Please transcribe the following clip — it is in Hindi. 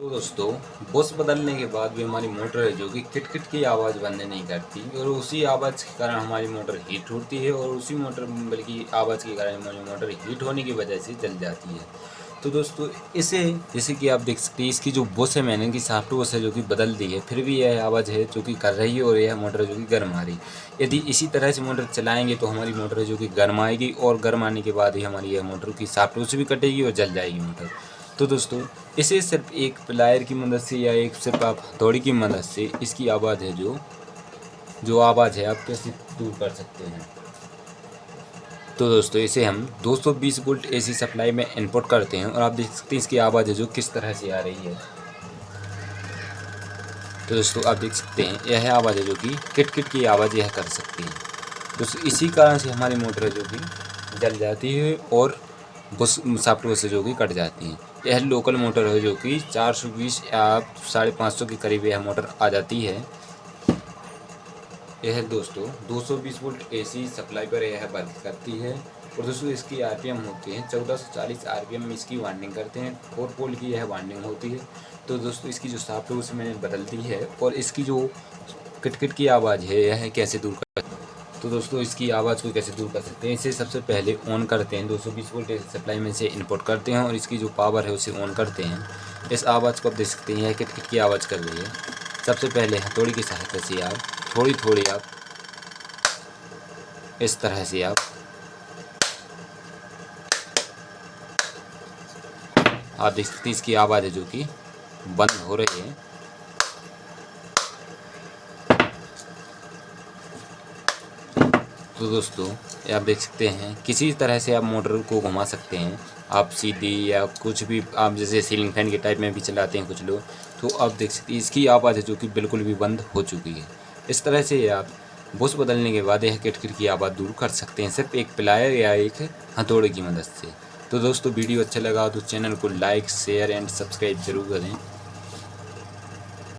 तो दोस्तों बुश बदलने के बाद भी हमारी मोटर है जो कि किट-किट की आवाज़ बंद नहीं करती और उसी आवाज़ के कारण हमारी मोटर हीट होती है और उसी मोटर बल्कि आवाज़ के कारण हमारी मोटर हीट होने की वजह से जल जाती है। तो दोस्तों इसे जैसे कि आप देख सकते हैं इसकी जो बुश है मैंने कि सॉफ्ट बुश है जो कि बदल दी है, फिर भी यह आवाज़ है जो कि कर रही है और यह मोटर जो कि गर्म आ रही है। यदि इसी तरह से मोटर चलाएँगे तो हमारी मोटर है जो कि गर्म आएगी और गर्म आने के बाद ही हमारी यह मोटर की सॉफ्ट बुश भी कटेगी और जल जाएगी मोटर। तो दोस्तों इसे सिर्फ एक प्लायर की मदद से या एक सिर्फ आप हथौड़ी की मदद से इसकी आवाज़ है जो आवाज़ है आप कैसे दूर कर सकते हैं। तो दोस्तों इसे हम 220 वोल्ट एसी सप्लाई में इनपुट करते हैं और आप देख सकते हैं इसकी आवाज़ है जो किस तरह से आ रही है। तो दोस्तों आप देख सकते हैं यह आवाज़ है जो कि किट किट की आवाज़ यह कर सकती है। दोस्तों इसी कारण से हमारी मोटर है जो कि जल जाती है और बुश सॉफ्ट बुश जो कि कट जाती हैं। यह लोकल मोटर है जो कि 420 या 550 के करीब यह मोटर आ जाती है। यह दोस्तों 220 वोल्ट एसी सप्लाई पर यह वर्क करती है और दोस्तों इसकी आरपीएम होती है 1440 आरपीएम में इसकी वाइंडिंग करते हैं। 4 पोल की यह वाइंडिंग होती है। तो दोस्तों इसकी जो सॉफ्ट बुश मैंने बदल दी है और इसकी जो किट-किट की आवाज़ है यह कैसे दूर कर। तो दोस्तों इसकी आवाज़ को कैसे दूर कर सकते हैं, इसे सबसे पहले ऑन करते हैं। 220 वोल्ट सप्लाई में से इनपुट करते हैं और इसकी जो पावर है उसे ऑन करते हैं। इस आवाज़ को आप देख सकते हैं यह किट-किट की आवाज़ कर रही है। सबसे पहले हथौड़ी की सहायता से आप थोड़ी-थोड़ी आप इस तरह से आप देख सकते हैं इसकी आवाज़ है जो कि बंद हो रही है। तो दोस्तों ये आप देख सकते हैं किसी तरह से आप मोटर को घुमा सकते हैं, आप सीधी या कुछ भी आप जैसे सीलिंग फैन के टाइप में भी चलाते हैं कुछ लोग। तो आप देख सकते हैं इसकी आवाज़ है जो कि बिल्कुल भी बंद हो चुकी है। इस तरह से आप बुश बदलने के बाद यह किट-किट की आवाज़ दूर कर सकते हैं सिर्फ एक प्लायर या एक हथौड़े की मदद से। तो दोस्तों वीडियो अच्छा लगा तो चैनल को लाइक शेयर एंड सब्सक्राइब जरूर करें।